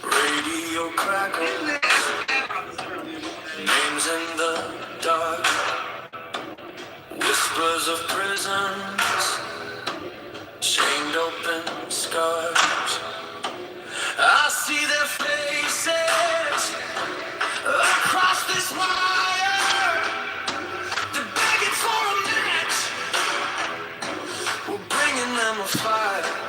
Radio crackle, names in the dark, whispers of prisons, chained open scars. I see their faces across this wire. They're begging for a match. We're bringing them a fire.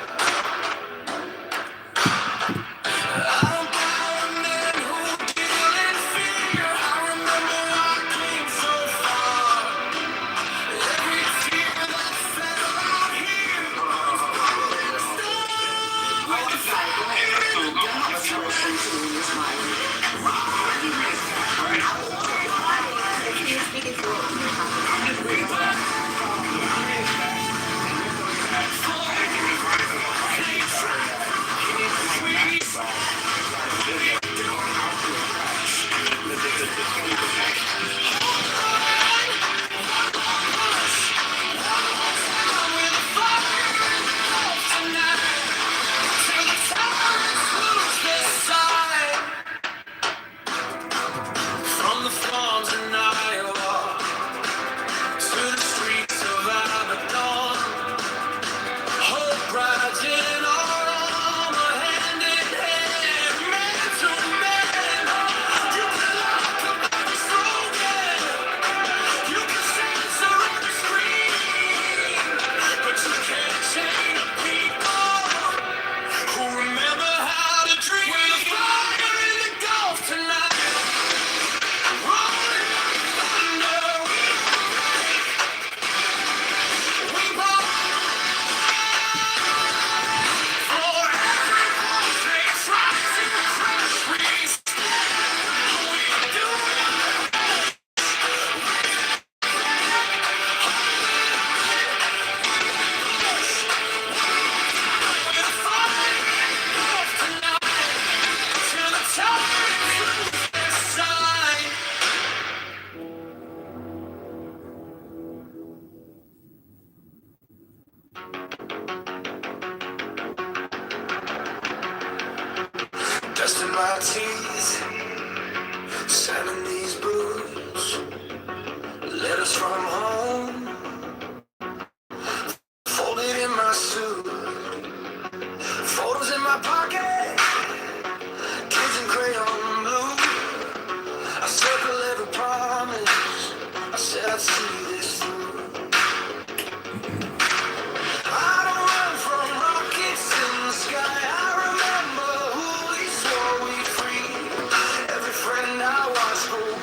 Dusting my teeth, sanding these boots, letters from home, folded in my suit, photos in my pocket, kids in crayon blue. I circle every promise, I said I'd see this through. I don't run from rockets in the sky. I remember who we swore we'd free. Every friend I watched go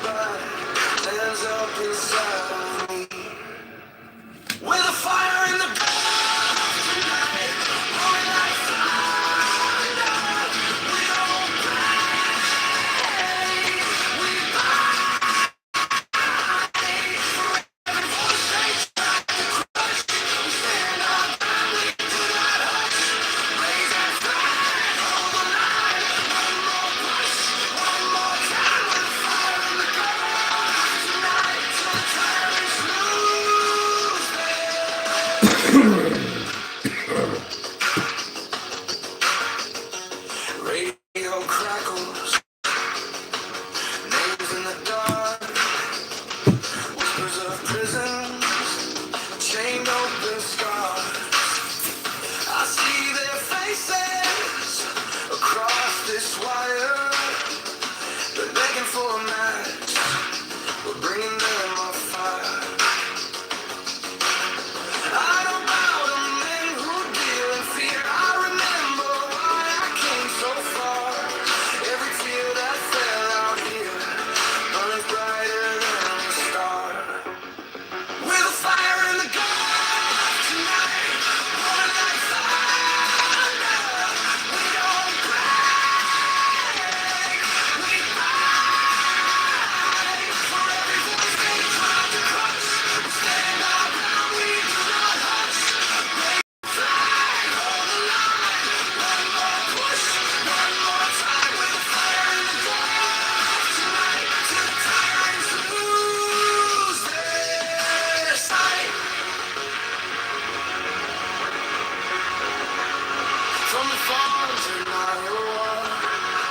farms in Iowa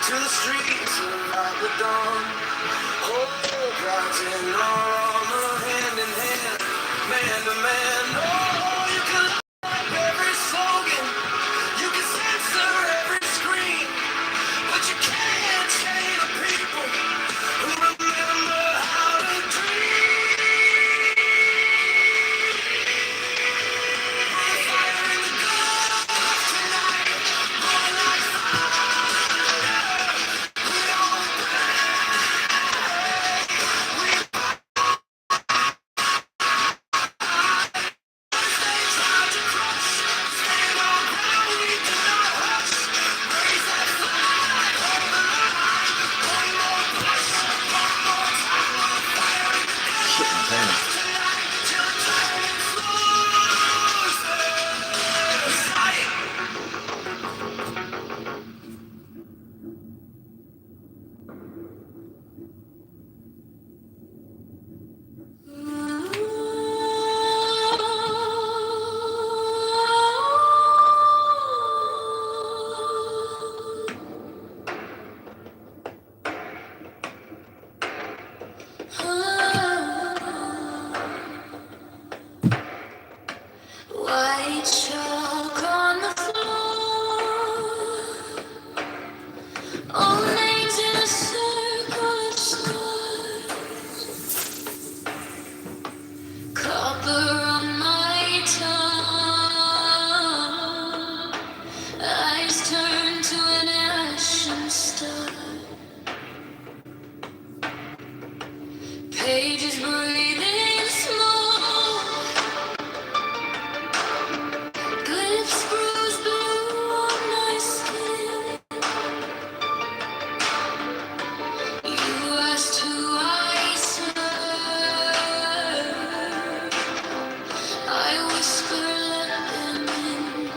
to the streets of Abaddon. Hope rides in our armor, hand in hand, man to man. Oh, you can like every slogan, you can censor every scream, but you can't chain the people who remember how to dream. Fire in the gut tonight, more like fire. We don't try to crush, stand our ground, we do not hush. Raise that flag, hold the line. One more push, one more time. Fire in the gut tonight, till the time flows. Sight. White chalk on the floor, all names in a circle of scars, copper on my tongue, eyes turn to an ashen star, pages breathing smoke, lips bruised blue on my skin. You asked who I serve. I whisper, let them in.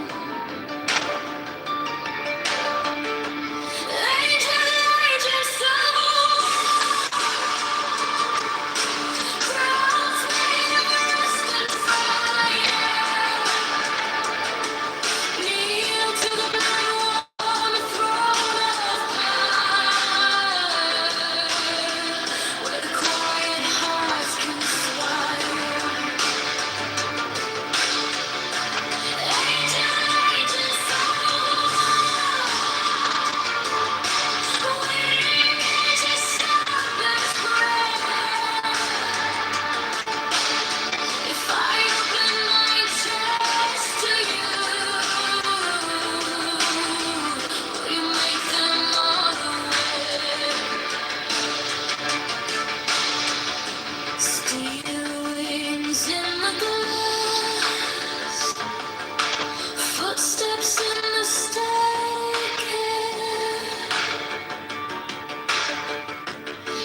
Angel, light your soul. Crowns made of rust and fire. Kneel to the blood on the throne of power, where the quiet hearts conspire. Angel, light your soul. Waiting to stop this prayer. If I open my chest to you, will you make them all aware? Steel wings in the glass, footsteps in the staircase,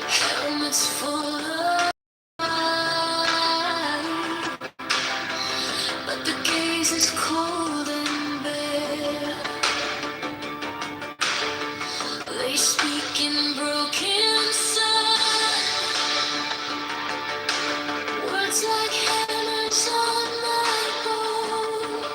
helmets full of light. But the gaze is cold and bare. They speak in broken sound, words like hammers on my bones.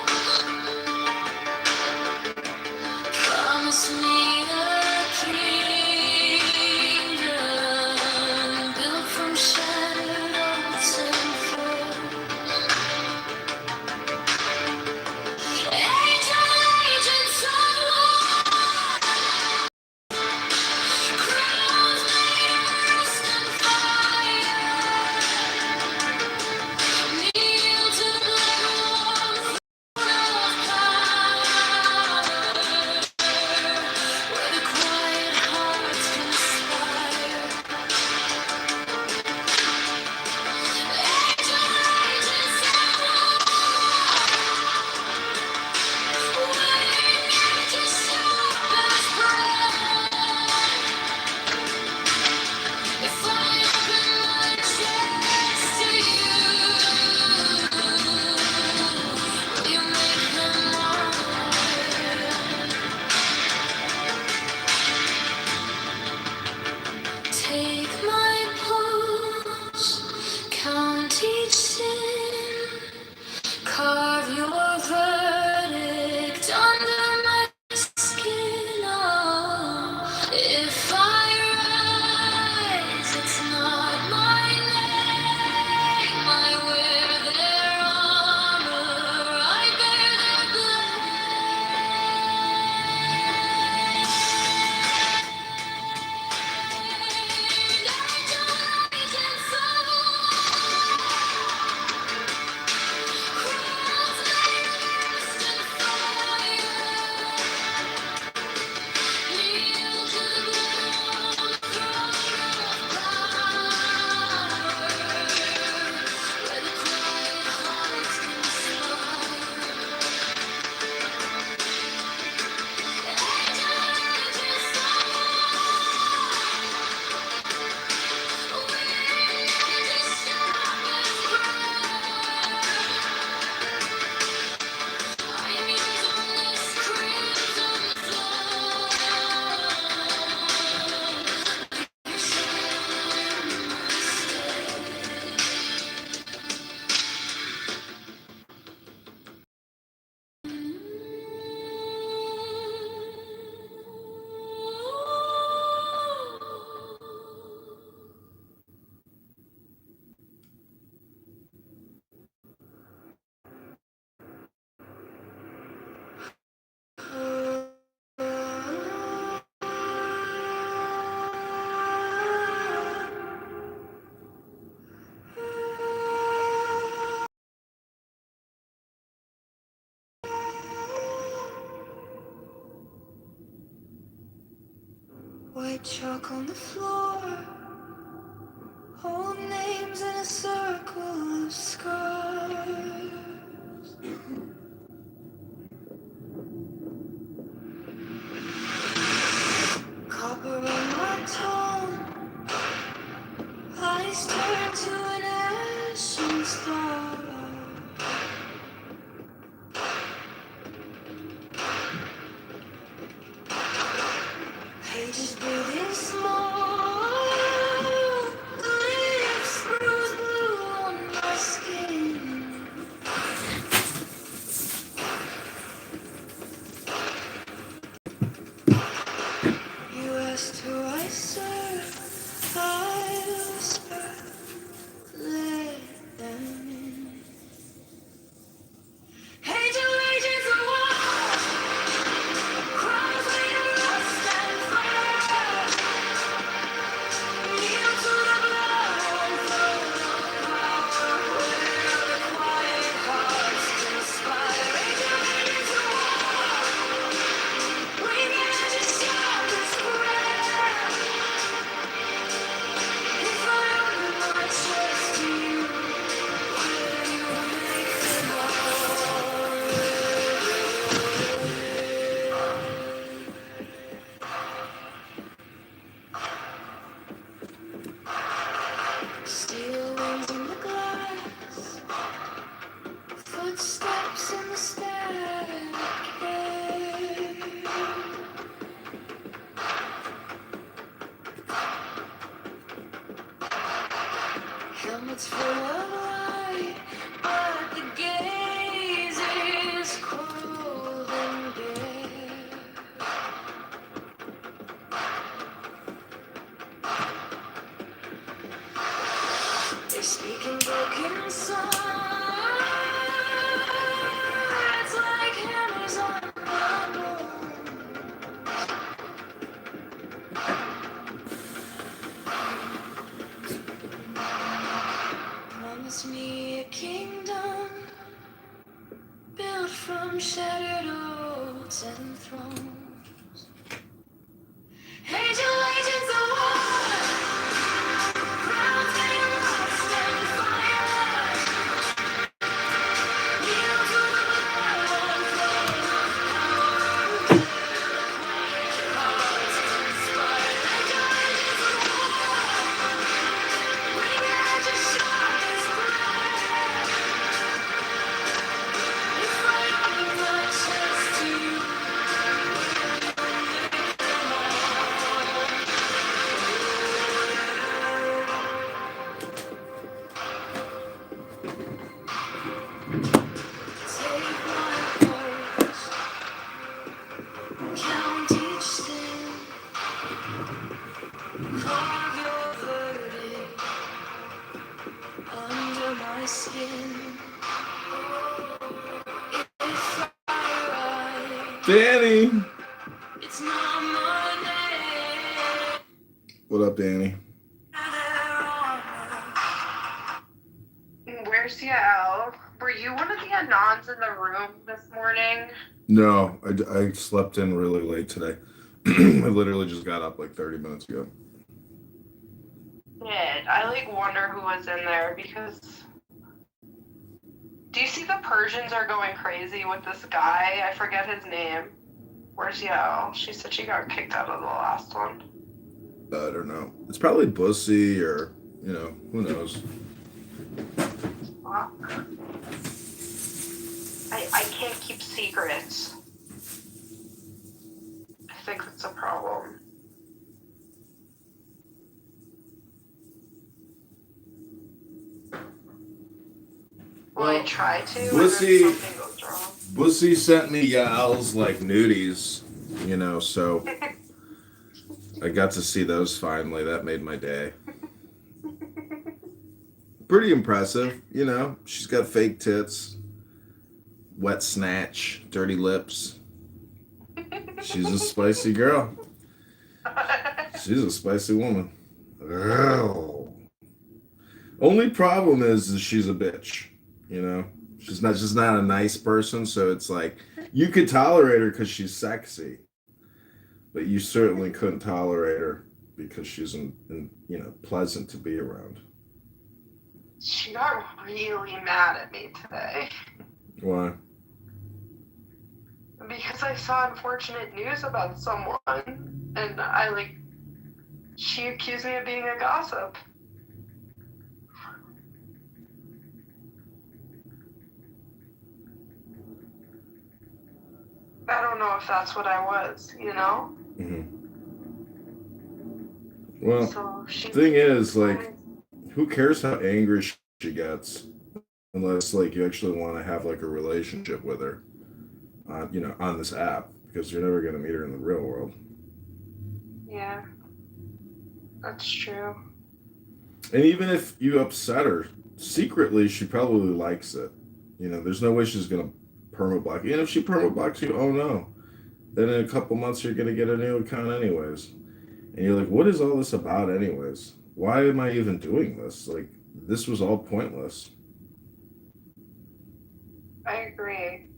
White chalk on the floor, old names in a circle of scars. Copper on my tongue, eyes turn to an ashen star. Pages breathing small, lips bruise blue on my skin. You asked who I serve, I whisper, let them in. Angel agents of war, crimes made of lust and fire. Kneel to the blood and throne of power, where the quiet hearts conspire. Angel agents of war, we got to stop this prayer. If I open my chest to you, will you make them all steel wings in the glass, footsteps in the staircase. Helmets full of light, but the gaze is cold and bare. They speak in broken swords like hammers on the bone. Promise me a kingdom built from shattered oaths and thrones. Angel agents of war, crowns made of rust and fire. Kneel to the blood and throne of power, where the quiet hearts conspire. Angel agents of war, bring out your sharpest prayer. If I open my chest to you, take my pulse, count each sin, carve your verdict under my skin. If I rise, Danny. it's not my name. What up, Danny? Where's Yael? Were you one of the Anons in the room this morning? No, I slept in really late today. I literally just got up like 30 minutes ago. Shit, I wonder who was in there because do you see the Persians are going crazy with this guy? I forget his name. Where's Yael? She said she got kicked out of the last one. I don't know. It's probably Bussy or, who knows. Fuck. I can't keep secrets. I think that's a problem. Well, I try to, and Bussy- then something goes wrong. Bussy sent me Yael's nudies, so I got to see those finally. That made my day. Pretty impressive, She's got fake tits, wet snatch, dirty lips. She's a spicy girl. She's a spicy woman. Oh. Only problem is she's a bitch, She's just not a nice person, so it's like you could tolerate her because she's sexy. but you certainly couldn't tolerate her because she's pleasant to be around. She got really mad at me today. Why? Because I saw unfortunate news about someone, and she accused me of being a gossip. I don't know if that's what I was, you know? Mm-hmm. Well, So thing is, like, who cares how angry she gets, unless like you actually want to have like a relationship with her, on this app, because you're never gonna meet her in the real world. Yeah, that's true. And even if you upset her, secretly she probably likes it. There's no way she's gonna perma-block you. And if she perma-blocks you, oh no. Then in a couple months you're gonna get a new account anyways. And you're like, what is all this about anyways? Why am I even doing this? Like, this was all pointless. I agree.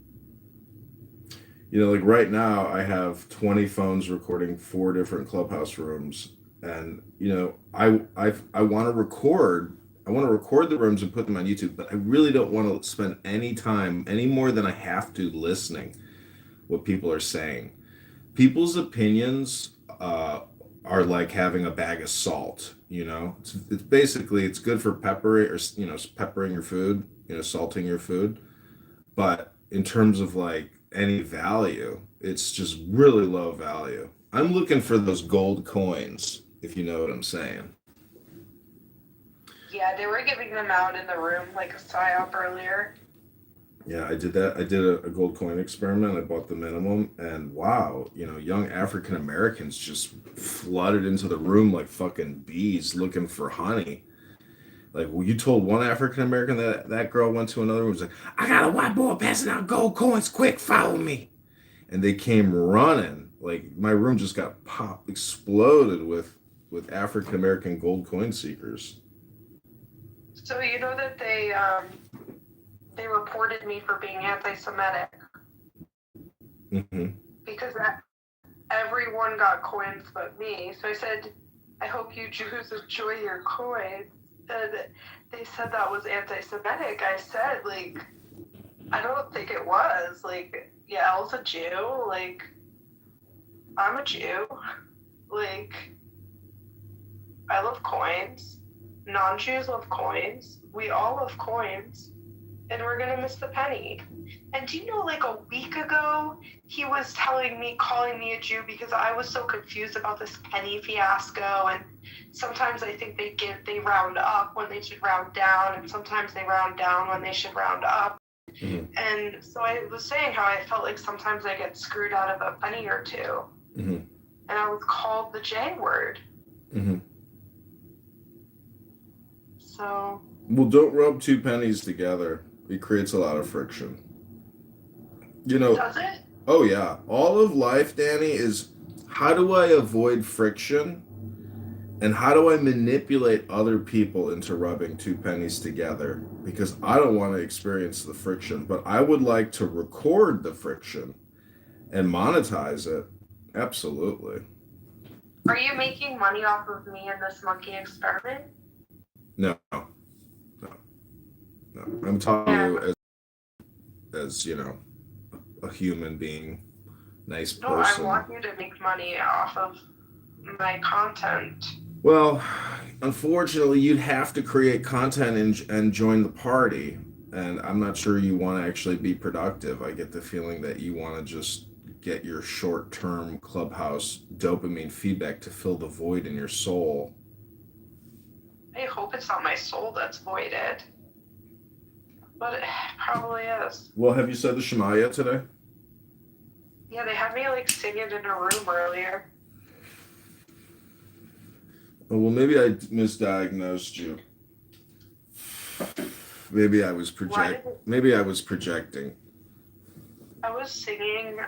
Like right now I have 20 phones recording 4 different Clubhouse rooms. And, I want to record. I want to record the rooms and put them on YouTube, but I really don't want to spend any time, any more than I have to, listening what people are saying. People's opinions are like having a bag of salt. It's basically, it's good for peppering, or peppering your food, salting your food, but in terms of like any value, it's just really low value. I'm looking for those gold coins, if you know what I'm saying. Yeah, they were giving them out in the room like a psyop earlier. Yeah, I did that. I did a gold coin experiment. I bought the minimum, and wow, young African Americans just flooded into the room like fucking bees looking for honey. Like, well, you told one African American that girl went to another room, was like, I got a white boy passing out gold coins, quick, follow me. And they came running. Like, my room just got exploded with African American gold coin seekers. So you know that they reported me for being anti-Semitic. Mm-hmm. Because everyone got coins but me. So I said, I hope you Jews enjoy your coins. And they said that was anti-Semitic. I said, like, I don't think it was. Like, yeah, I was a Jew. Like, I'm a Jew. Like, I love coins. Non-Jews love coins. We all love coins. And we're going to miss the penny. And do you know, like a week ago, he was calling me a Jew because I was so confused about this penny fiasco. And sometimes I think they round up when they should round down, and sometimes they round down when they should round up. Mm-hmm. And so I was saying how I felt like sometimes I get screwed out of a penny or two. Mm-hmm. And I was called the J word. Mm-hmm. So. Well, don't rub 2 pennies together. It creates a lot of friction. Does it? Oh yeah. All of life, Danny, is how do I avoid friction, and how do I manipulate other people into rubbing 2 pennies together? Because I don't want to experience the friction, but I would like to record the friction and monetize it. Absolutely. Are you making money off of me in this monkey experiment? No. I'm talking to you as a human being, nice person. No, I want you to make money off of my content. Well, unfortunately, you'd have to create content and join the party, and I'm not sure you want to actually be productive. I get the feeling that you want to just get your short-term Clubhouse dopamine feedback to fill the void in your soul. I hope it's not my soul that's voided. But it probably is. Well, have you said the Shema yet today? Yeah, they had me like sing it in a room earlier. Oh, well, maybe I misdiagnosed you. Maybe I was projecting. I was singing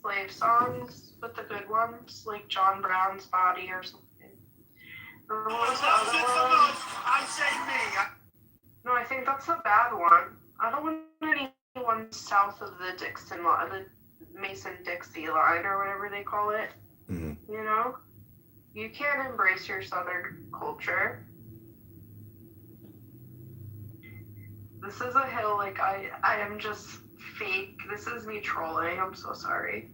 slave songs, but the good ones, like John Brown's Body or something. What was the other one? I say me. No, I think that's the bad one. I don't want anyone south of the Dixon line, the Mason-Dixie line or whatever they call it. Mhm. You know, you can't embrace your Southern culture. This is a hill, like, I am just fake. This is me trolling. I'm so sorry.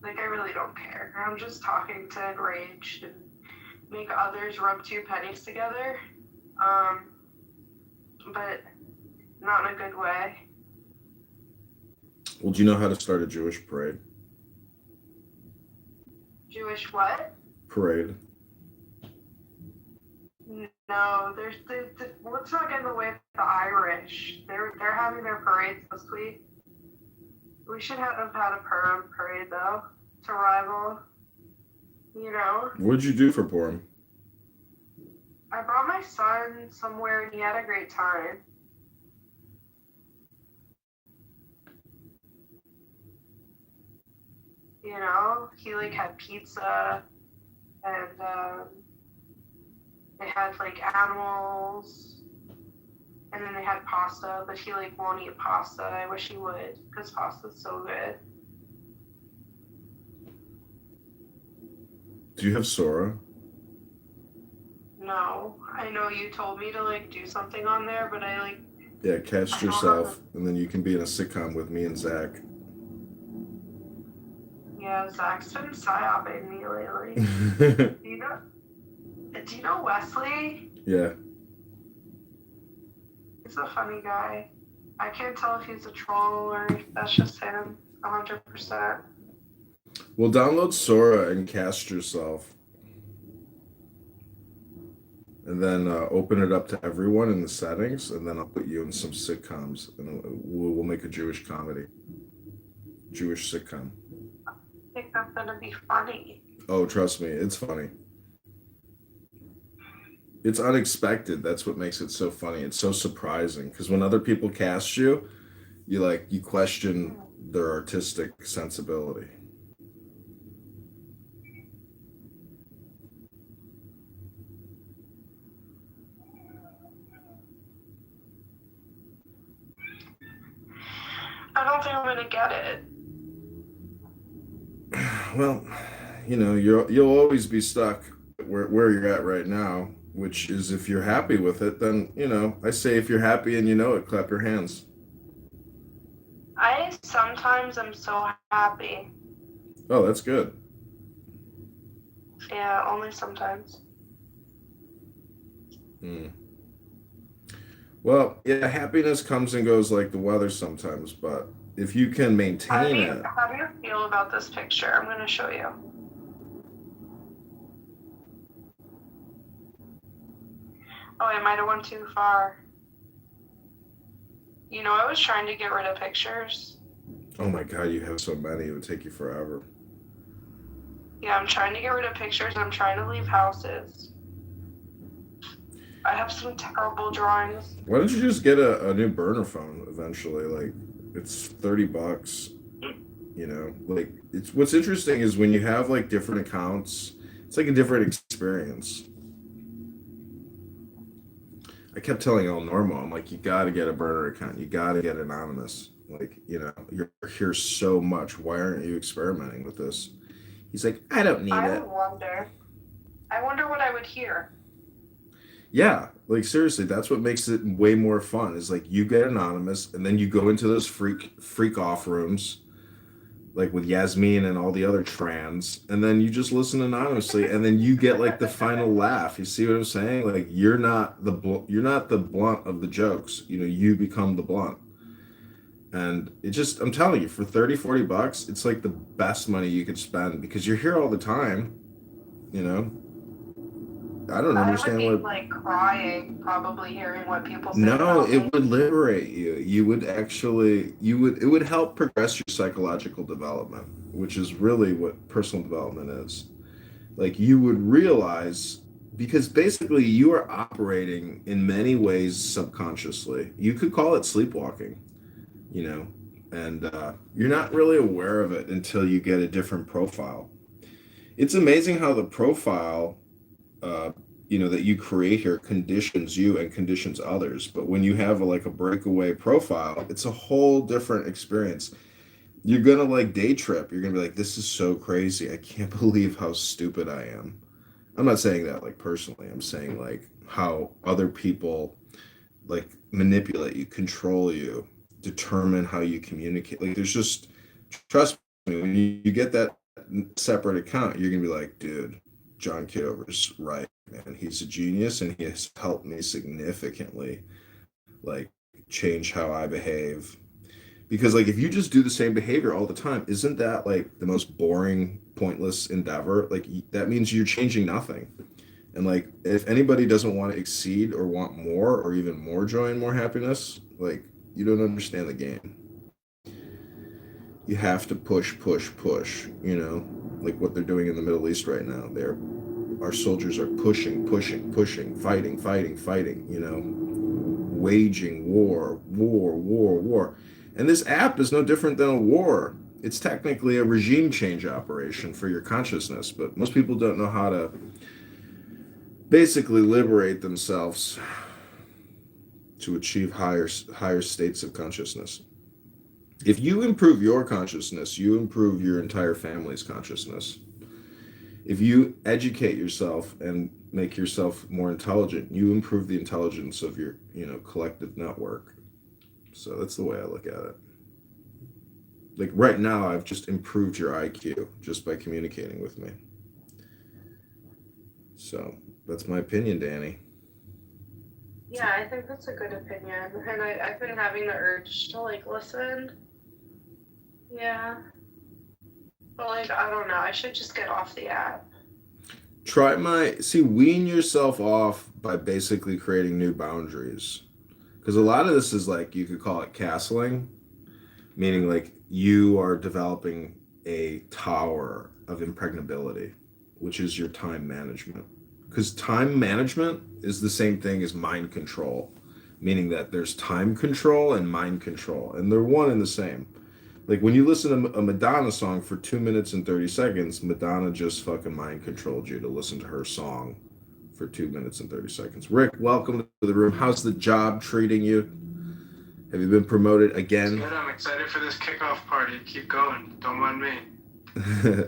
Like, I really don't care. I'm just talking to enrage and make others rub two pennies together. But not in a good way. Well, do you know how to start a Jewish parade? Jewish what? Parade. No, let's not get in the way of the Irish. They're having their parades this week. We should have had a Purim parade though to rival. You know. What'd you do for Purim? I brought my son somewhere and he had a great time. You know, he like had pizza and they had like animals and then they had pasta, but he like won't eat pasta. I wish he would because pasta's so good. Do you have Sora? No, I know you told me to like do something on there, but I like. Yeah, cast yourself, and then you can be in a sitcom with me and Zach. Yeah, Zach's been psyoping me lately. Do you know Wesley? Yeah. He's a funny guy. I can't tell if he's a troll or if that's just him, 100%. Well, download Sora and cast yourself. And then open it up to everyone in the settings, and then I'll put you in some sitcoms, and we'll make a Jewish comedy. Jewish sitcom. I think that's gonna be funny. Oh, trust me, it's funny. It's unexpected. That's what makes it so funny. It's so surprising, because when other people cast you, you question their artistic sensibility. I don't think I'm gonna get it. Well, you'll always be stuck where you're at right now, which is if you're happy with it, then, I say if you're happy and you know it, clap your hands. I sometimes am so happy. Oh, that's good. Yeah, only sometimes. Well, yeah, happiness comes and goes like the weather sometimes, but if you can maintain it. How do you feel about this picture? I'm going to show you. Oh, I might have went too far. I was trying to get rid of pictures. Oh my God, you have so many. It would take you forever. Yeah, I'm trying to get rid of pictures. I'm trying to leave houses. I have some terrible drawings. Why don't you just get a new burner phone eventually? Like, it's $30. Like, it's what's interesting is when you have like different accounts, it's like a different experience. I kept telling El Normo, I'm like, you got to get a burner account. You got to get anonymous. Like, you're here so much. Why aren't you experimenting with this? He's like, I don't need it. I wonder what I would hear. Yeah, like seriously, that's what makes it way more fun. Is like you get anonymous, and then you go into those freak off rooms, like with Yasmin and all the other trans, and then you just listen anonymously, and then you get like the final laugh. You see what I'm saying? Like you're not the blunt of the jokes. You become the blunt. And I'm telling you, for $30-$40, it's like the best money you could spend because you're here all the time. I don't understand I would be like crying, probably hearing what people say. No, it would liberate you. It would help progress your psychological development, which is really what personal development is. Like you would realize, because basically you are operating in many ways subconsciously. You could call it sleepwalking, and you're not really aware of it until you get a different profile. It's amazing how the profile that you create here conditions you and conditions others. But when you have a breakaway profile, it's a whole different experience. You're gonna like day trip. You're gonna be like, this is so crazy. I can't believe how stupid I am. I'm not saying that like personally. I'm saying like how other people like manipulate you, control you, determine how you communicate. Like there's just trust me, when you get that separate account, you're gonna be like, dude, John Kitover's right, man. He's a genius and he has helped me significantly like change how I behave. Because like if you just do the same behavior all the time, isn't that like the most boring, pointless endeavor? Like that means you're changing nothing. And like if anybody doesn't want to exceed or want more or even more joy and more happiness, like you don't understand the game. You have to push, push, push, you know, like what they're doing in the Middle East right now. They're our soldiers are pushing, pushing, pushing, fighting, fighting, fighting, you know, waging war, war, war, war. And this app is no different than a war. It's technically a regime change operation for your consciousness, but most people don't know how to basically liberate themselves to achieve higher states of consciousness. If you improve your consciousness, you improve your entire family's consciousness. If you educate yourself and make yourself more intelligent, you improve the intelligence of your, you know, collective network. So that's the way I look at it. Like right now, I've just improved your IQ just by communicating with me. So that's my opinion, Danny. Yeah, I think that's a good opinion. And I've been having the urge to like listen. Yeah. But like, I don't know. I should just get off the app. Wean yourself off by basically creating new boundaries. Because a lot of this is like, you could call it castling, meaning like you are developing a tower of impregnability, which is your time management. Because time management is the same thing as mind control, meaning that there's time control and mind control, and they're one and the same. Like when you listen to a Madonna song for 2 minutes and 30 seconds, Madonna just fucking mind controlled you to listen to her song for 2 minutes and 30 seconds. Rick, welcome to the room. How's the job treating you? Have you been promoted again? Good. I'm excited for this kickoff party. Keep going. Don't mind me.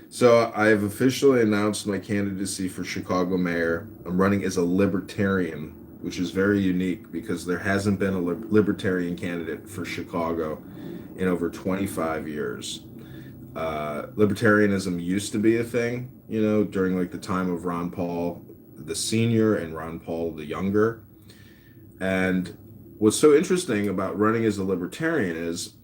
So I've officially announced my candidacy for Chicago mayor. I'm running as a libertarian, which is very unique because there hasn't been a libertarian candidate for Chicago in over 25 years. Libertarianism used to be a thing, you know, during like the time of Ron Paul the senior and Ron Paul the younger. And what's so interesting about running as a libertarian is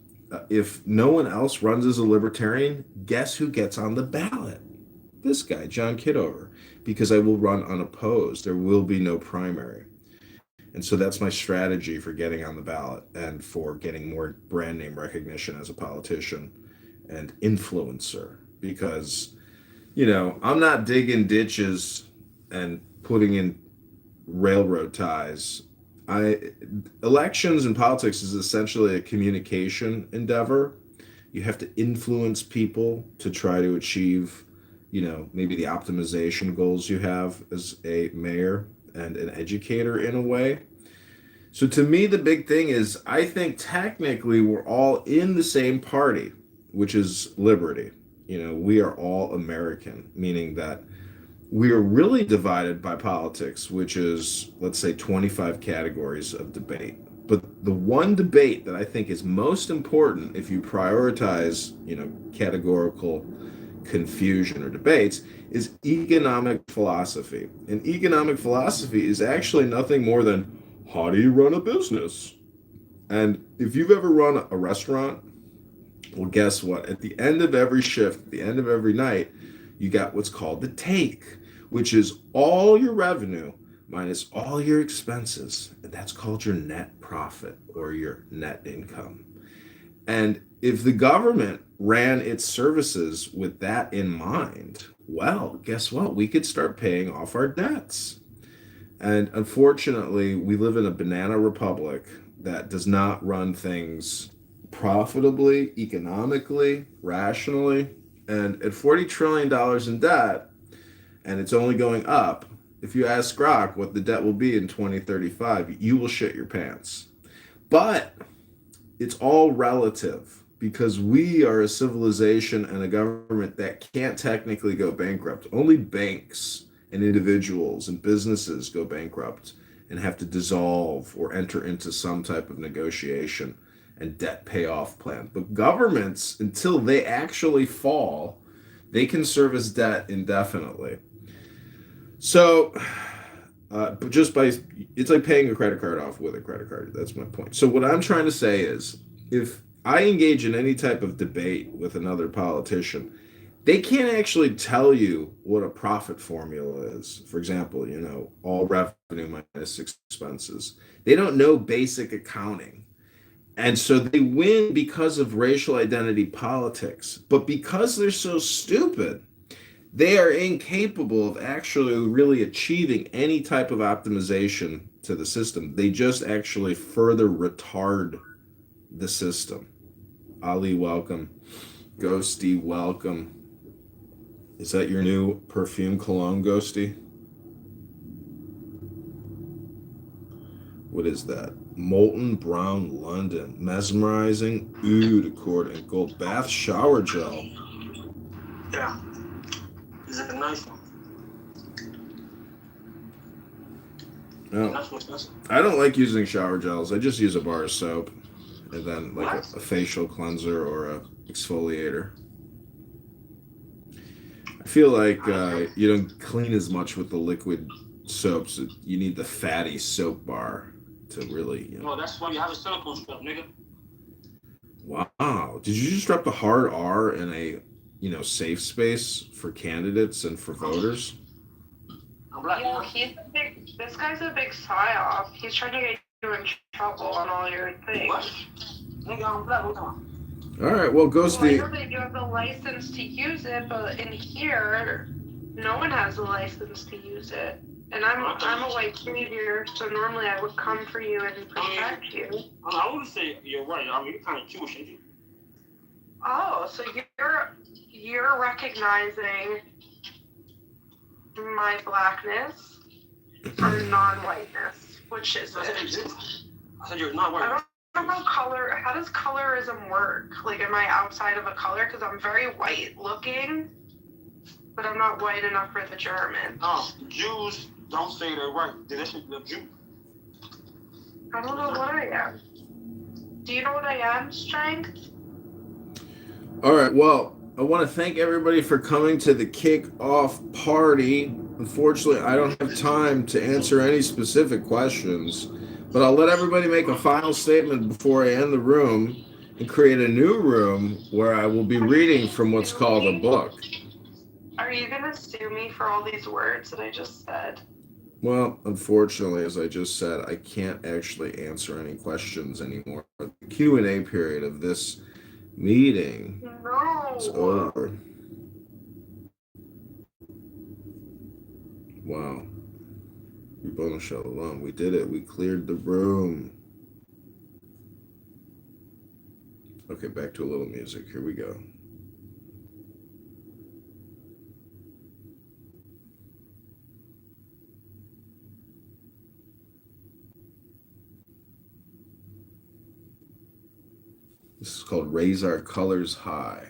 if no one else runs as a libertarian, guess who gets on the ballot? This guy, John Kitover, because I will run unopposed. There will be no primary. And so that's my strategy for getting on the ballot and for getting more brand name recognition as a politician and influencer. Because, you know, I'm not digging ditches and putting in railroad ties. Elections and politics is essentially a communication endeavor. You have to influence people to try to achieve, you know, maybe the optimization goals you have as a mayor and an educator in a way. So to me, the big thing is I think technically we're all in the same party, which is liberty. You know, we are all American, meaning that we are really divided by politics, which is, let's say, 25 categories of debate. But the one debate that I think is most important if you prioritize, you know, categorical confusion or debates is economic philosophy. And economic philosophy is actually nothing more than how do you run a business? And if you've ever run a restaurant, well, guess what? At the end of every shift, at the end of every night, you got what's called the take, which is all your revenue minus all your expenses. And that's called your net profit or your net income. And if the government ran its services with that in mind, well, guess what? We could start paying off our debts. And unfortunately, we live in a banana republic that does not run things profitably, economically, rationally. And at $40 trillion in debt, and it's only going up, if you ask Grok what the debt will be in 2035, you will shit your pants. But it's all relative. because we are a civilization and a government that can't technically go bankrupt. Only banks and individuals and businesses go bankrupt and have to dissolve or enter into some type of negotiation and debt payoff plan. But governments, until they actually fall, they can service debt indefinitely. So, but just by it's like paying a credit card off with a credit card. That's my point. So what I'm trying to say is, if I engage in any type of debate with another politician, they can't actually tell you what a profit formula is. For example, all revenue minus expenses. They don't know basic accounting. And so they win because of racial identity politics. But because they're so stupid, they are incapable of actually really achieving any type of optimization to the system. They just actually further retard the system. Ali, welcome. Ghosty, welcome. Is that your new perfume cologne, Ghosty? What is that? Molten Brown London. Mesmerizing oud accord and gold bath shower gel. Yeah. Is it a nice one? No. I don't like using shower gels. I just use a bar of soap and then like a facial cleanser or a exfoliator. I feel like you don't clean as much with the liquid soaps. You need the fatty soap bar to really, Well, that's why you have a silicone scrub, nigga. Wow. Did you just drop the hard R in a, safe space for candidates and for voters? I'm black. This guy's a big psyop. He's trying to get you in trouble on all your things. What? Nigga, I'm black. What on? All right, well, Ghosty. Well, I know that you have the license to use it, but in here, no one has the license to use it. And I'm a white savior, so normally I would come for you and protect you. I wouldn't say you're right. I mean, you're kind of Jewish, ain't you? Oh, so you're recognizing my blackness from non-whiteness, which is I said you're not white. I don't know color. How does colorism work? Like, am I outside of a color? Because I'm very white looking, but I'm not white enough for the German. Oh, Jews don't say they're white. They're Jew. I don't know what I am. Do you know what I am, Strength? All right, well, I want to thank everybody for coming to the kick-off party. Unfortunately, I don't have time to answer any specific questions, but I'll let everybody make a final statement before I end the room and create a new room where I will be reading from what's called a book. Are you going to sue me for all these words that I just said? Well, unfortunately, as I just said, I can't actually answer any questions anymore. The Q&A period of this meeting is over. Wow. Ribbon Shalom. We did it. We cleared the room. Okay, back to a little music. Here we go. This is called Raise Our Colors High.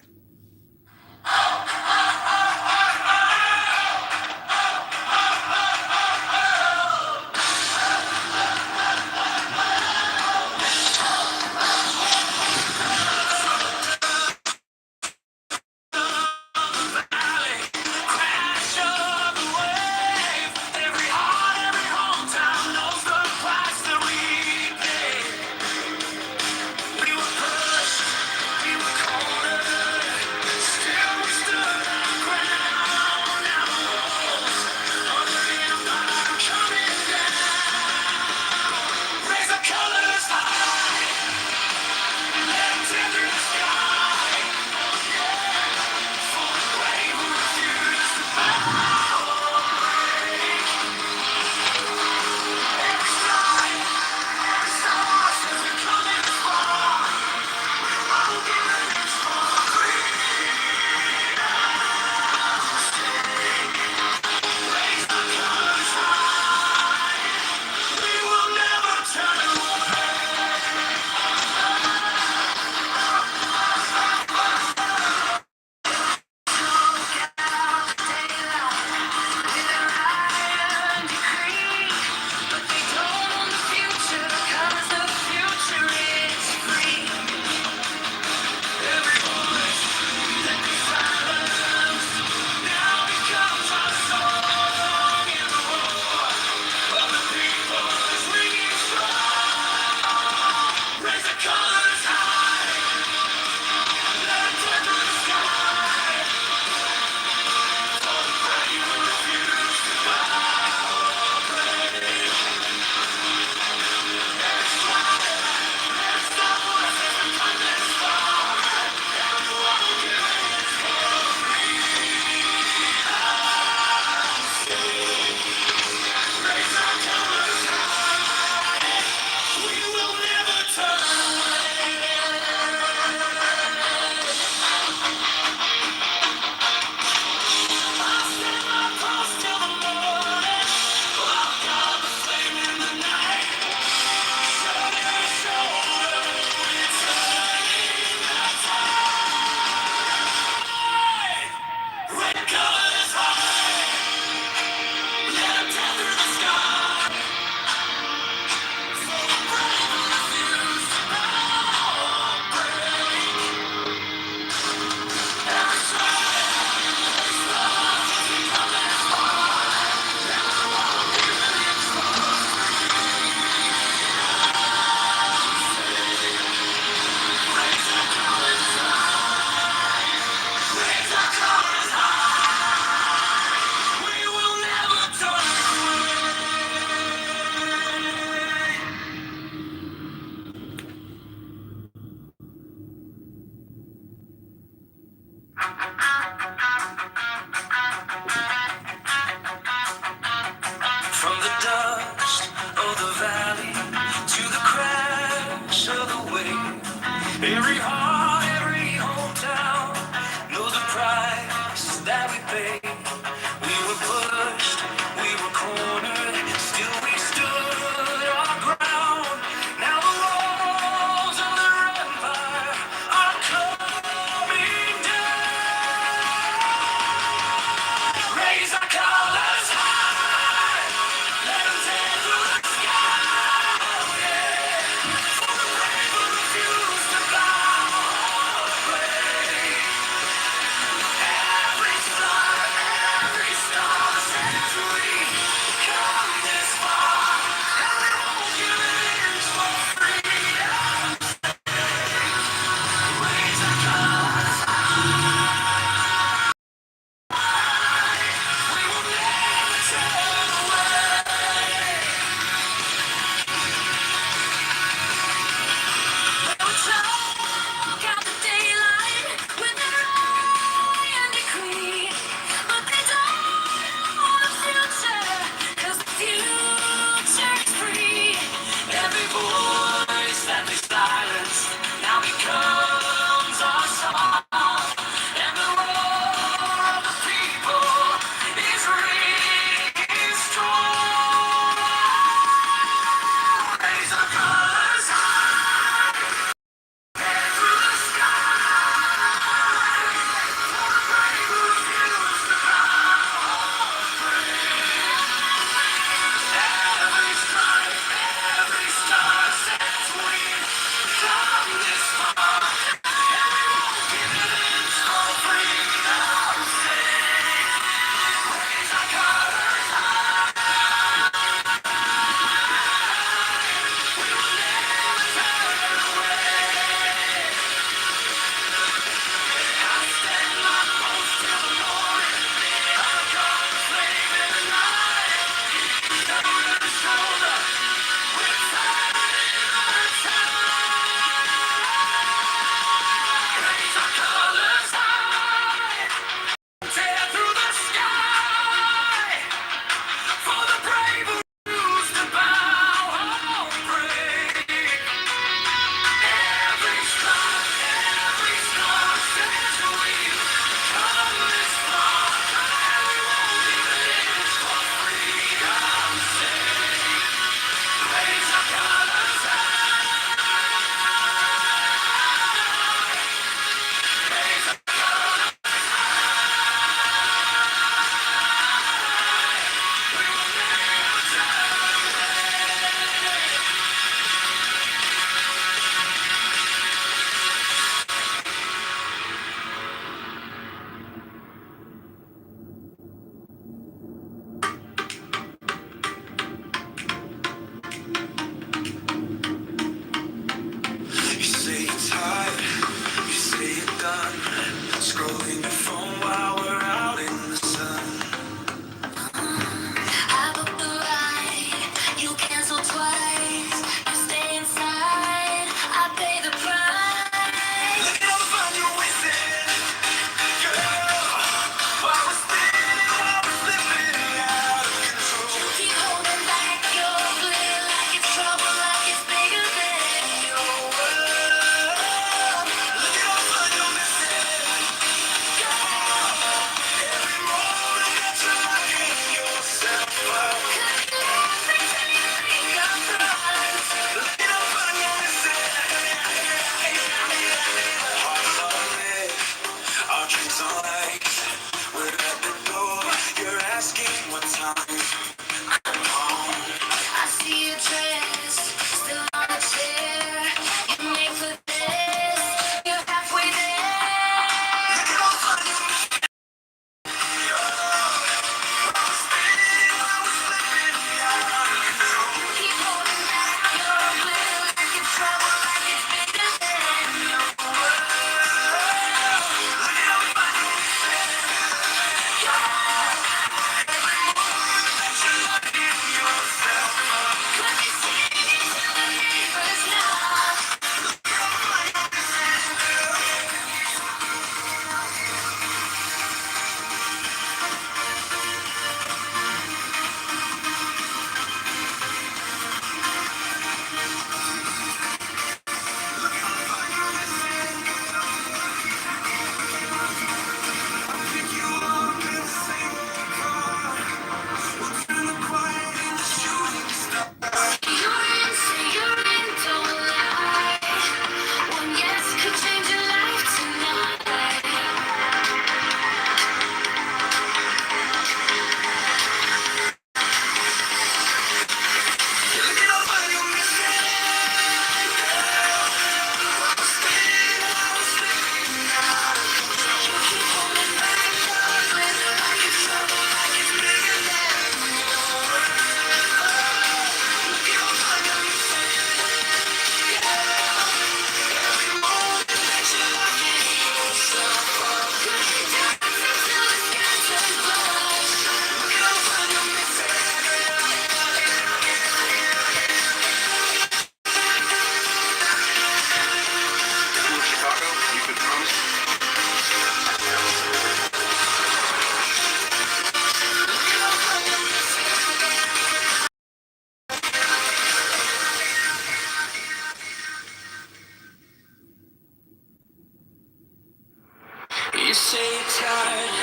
tired,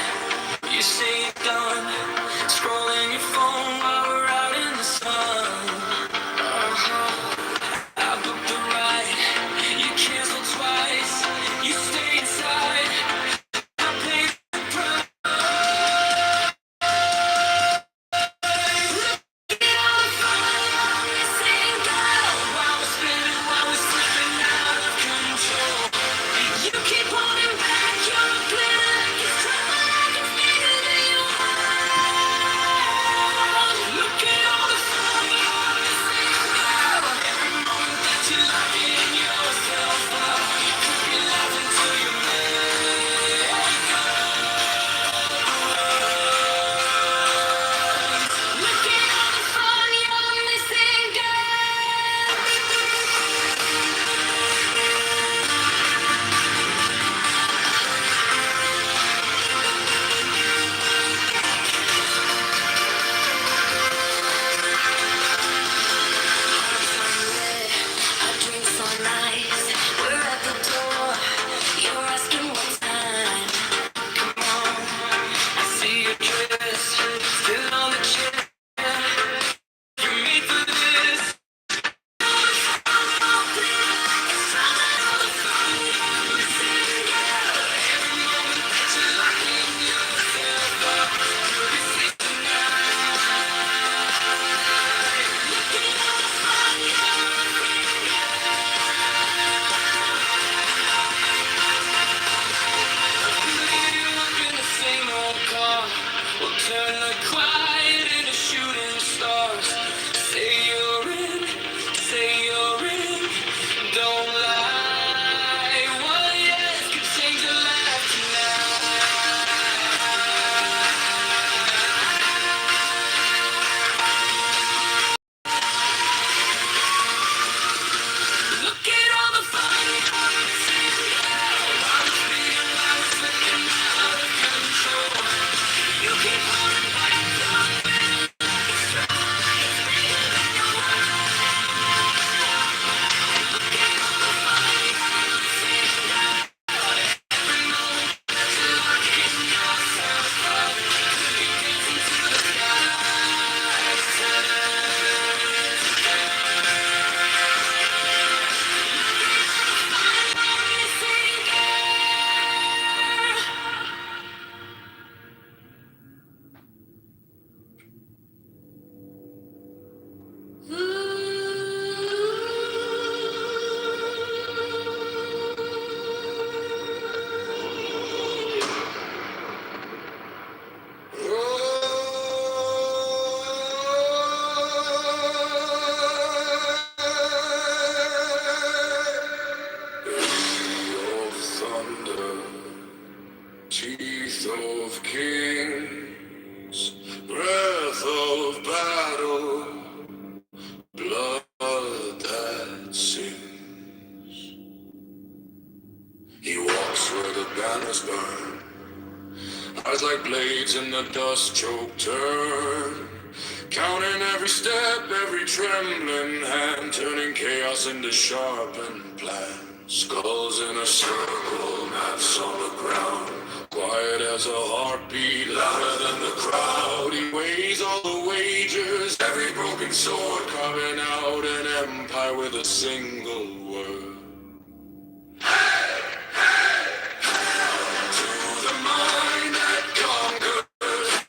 you say you're done, scrolling your phone while we're out in the sun. I booked the ride, you canceled twice, you stay inside, I paid the price. You keep holding back your glitter, you travel like it's bigger than you are. Look at all the fun you're missing now. Every moment that you're locking yourself up, could be laughing till you make up. Look at all the fun you're missing, girl. Our drinks so nice, we're at the door. You're asking what time. Come on, I see your dress still on the chair. You're made for this. In the same old car, we'll turn the quiet into shooting stars. Say you're in, say you're in. Don't lie. One yes could change your life tonight. Look at all the fun you're missing, girl. While it's beating, while it's slipping out of control. You keep holding back your glitter, it's strong, it's bigger than you are. Look at all the fun you're missing, girl. Every moment that you're locking yourself up, could be dancing to the skies thunder, teeth of kings, breath of battle, blood that sings. He walks where the banners burn, eyes like blades in the dust-choked turn, counting every step, every trembling hand, turning chaos into sharpened plan. Skulls in a circle, maps on the ground, quiet as a heartbeat, louder than the crowd. He weighs all the wagers, every broken sword, carving out an empire with a single word. To the mind that conquers,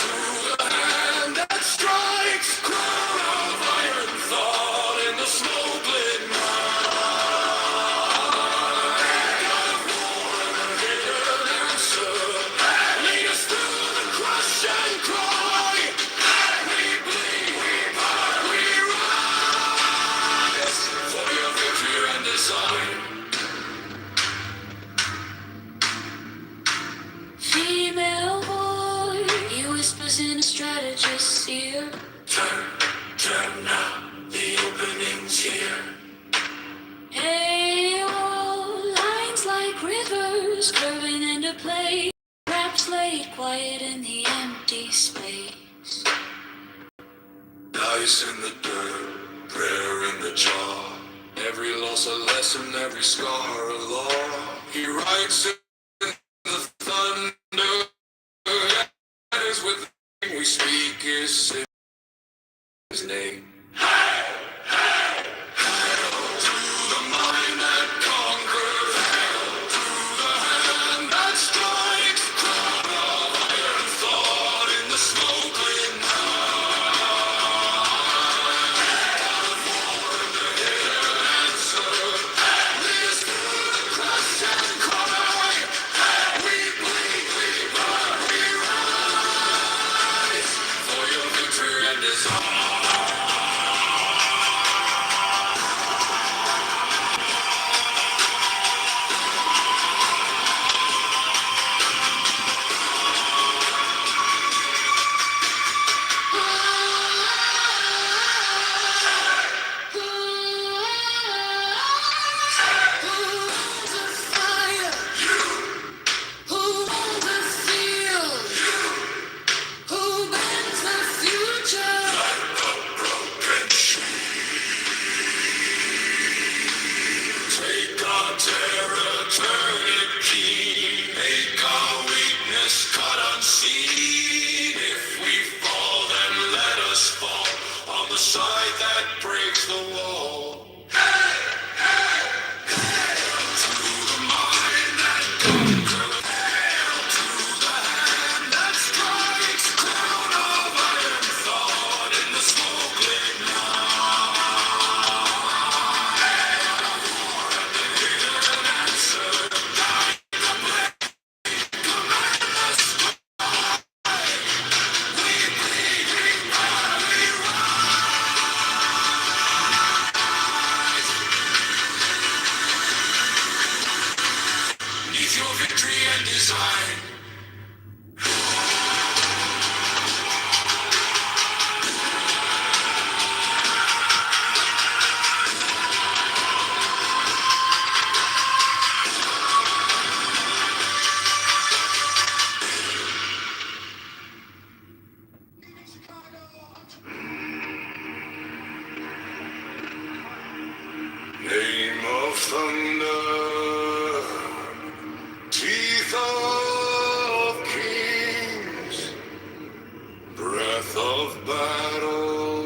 to the hand that strikes, crown of iron thought in the smoke-lit night. God of war and a hidden answer, lead us through the crush and cry. We bleed, we part, we rise for your victory and design. Female boy, he whispers in a strategist's ear. Turn now, the opening's here. Hey, oh, lines like rivers curving into play. Raps laid quiet in the empty space. Dice in the dirt, prayer in the jaw. Every loss a lesson, every scar a law. He writes it biggest his name. Name of thunder, teeth of kings, breath of battle,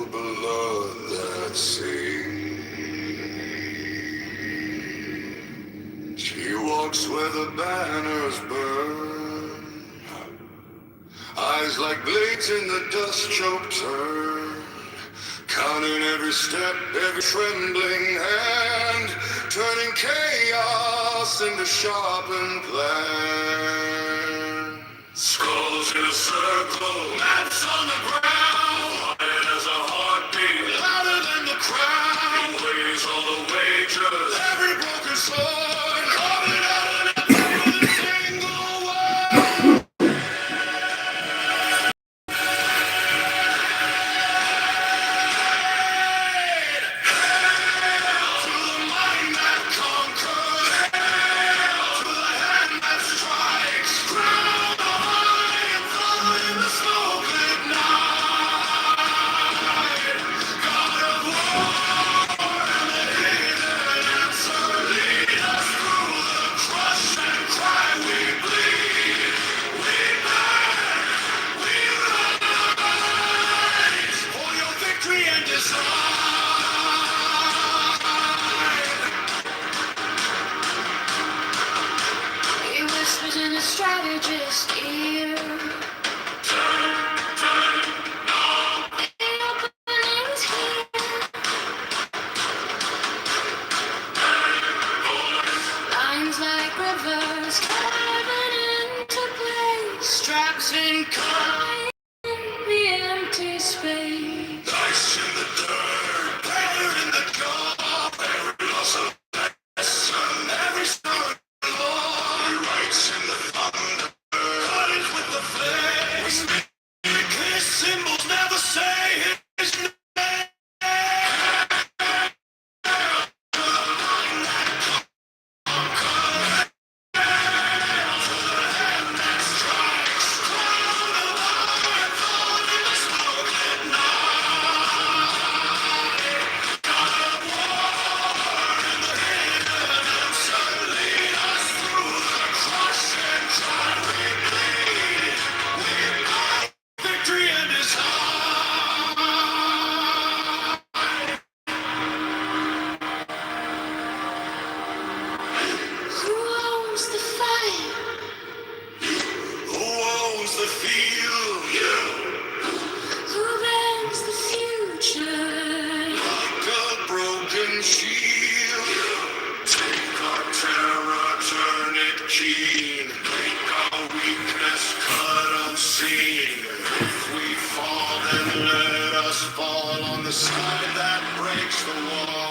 blood that sings. She walks where the banners burn, eyes like blades in the dust-choked turn. Counting every step, every trembling hand, turning chaos into sharpened plan. Skulls in a circle, maps on the ground, quiet as a heartbeat, louder than the crowd. It weighs all the wagers, every broken sword, carving out an epic with a single word. He whispers in a strategist's ear. The opening's here. Lines like rivers carving into place. Straps in kind, the empty space. Dice in the dirt, powder in the dark, every loss of lesson, every story long, writes in the thunder, cottage with the flame. We speak his symbols, never say his name. Lead us through the crush and try. keen. Make our weakness cut unseen. If we fall, then let us fall on the side that breaks the wall.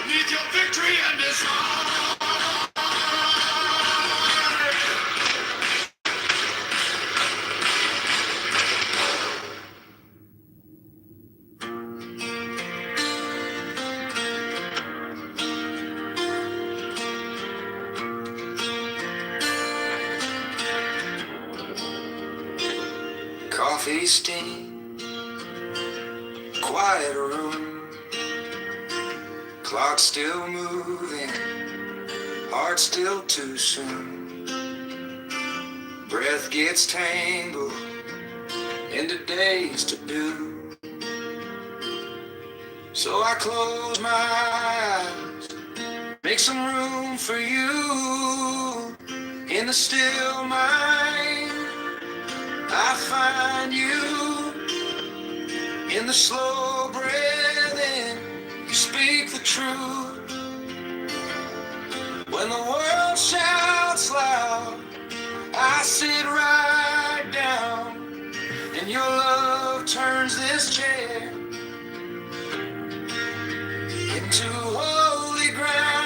Need your victory and disarm. Coffee steam, quiet room, clock still moving, heart still too soon. Breath gets tangled into days to do. So I close my eyes, make some room for you. In the still mind, I find you. In the slow breathing, you speak the truth. When the world shouts loud, I sit right down, and your love turns this chair into holy ground.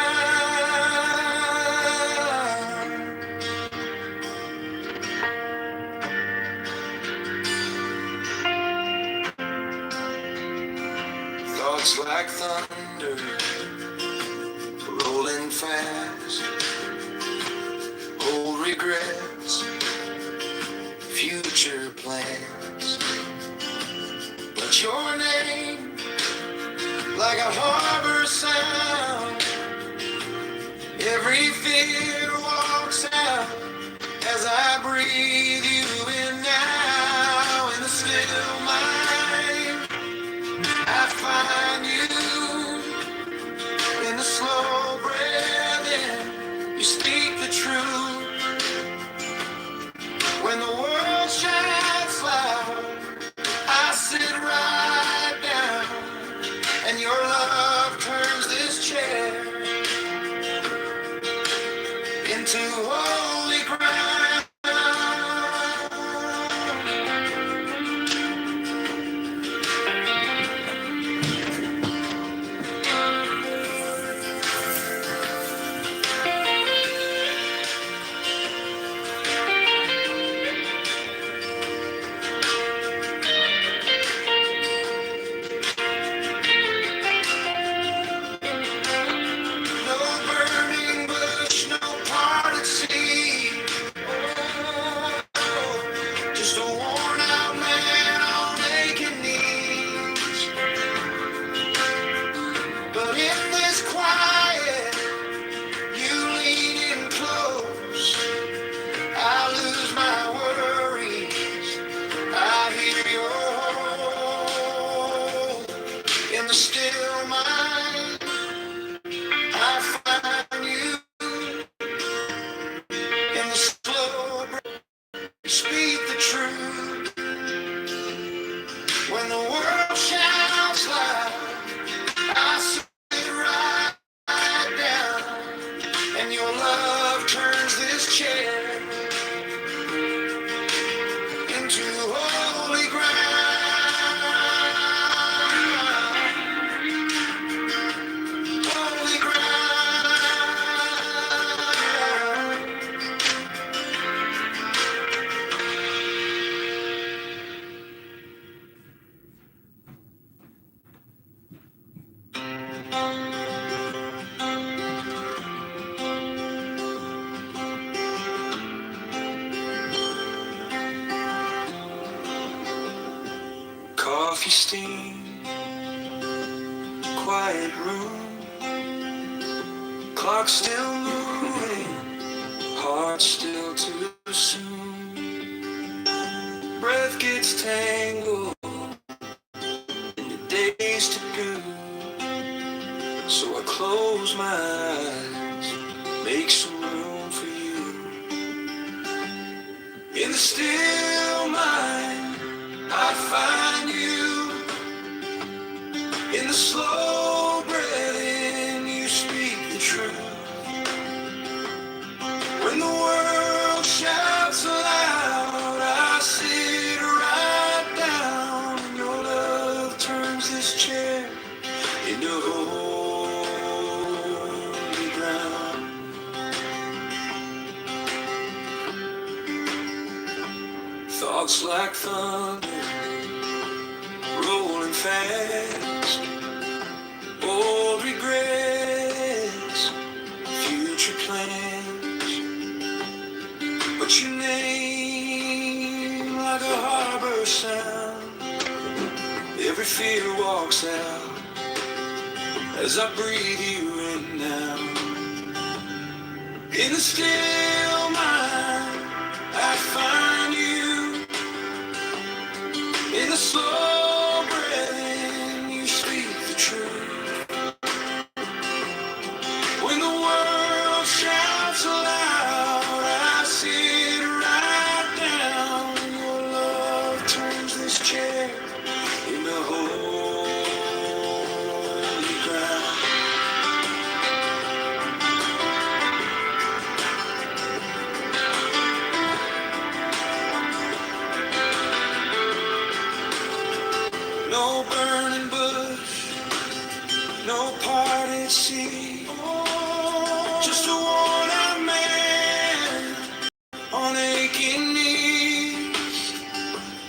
Thoughts like thunder, rolling fast, old regrets, future plans. But your name, like a harbor sound, every fear walks out as I breathe you in now. In the still mind, I find you. In the slow breathing, you speak the truth. When the world shines loud, I sit right down, and your love turns this chair into holy ground. No burning bush, no parted sea. Oh, just a worn out man on aching knees. But in this quiet, you lean in close. I lose my worries. I hear your hope. In the still mind, I find you. In the slow breath, you speak the truth. When the world shouts loud, I sit right down, and your love turns this chair into holy ground. Holy ground. coffee steam, quiet room, clock still moving, heart still too soon. Breath gets tangled in the days to do, so I close my eyes, make some room for you. In the still mind, I find you. In the slow breathing, you speak the truth. When the world shouts aloud, I sit right down, and your love turns this chair into holy ground. Thoughts like thunder, rolling fast. Old regrets, future plans. But your name like a harbor sound. Every fear walks out as I breathe you in now. In the still mind, I find you. In the slow breathing, you speak the truth. When the world shouts aloud, I sit right down, and your love turns this chair into holy ground. No burning bush, no parted sea, just a worn-out man on aching knees.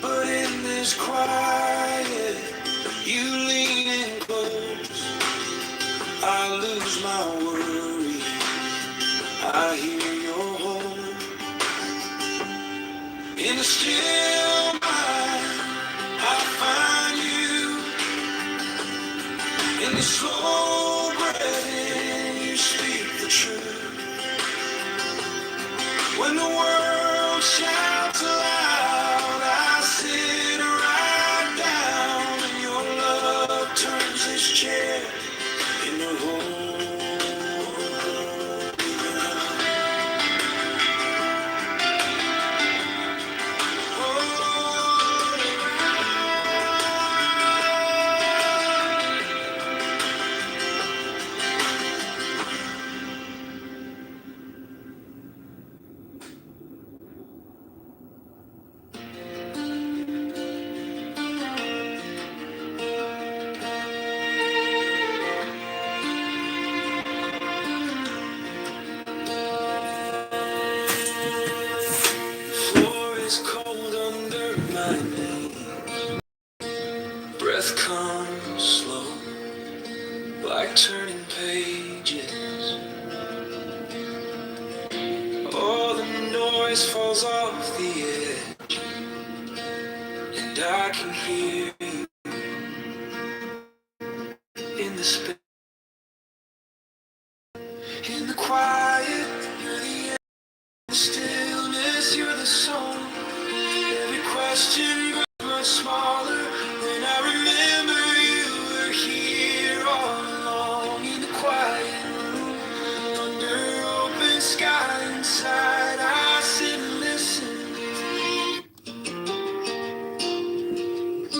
But in this quiet, you lean in close. I lose my worry, I hear your hope. In the still mind, I find you. In the slow breathing, you speak the truth. When the world shouts aloud, I sit right down, and your love turns this chair into holy ground. Holy floor is cold under my knee. Breath comes slow, like turning pages. All the noise falls off the edge, and I can hear you in the space. In the quiet, you're the end. In the stillness, you're the song. Every question grows much smaller when I remember you were here all along. In the quiet room, under open sky inside.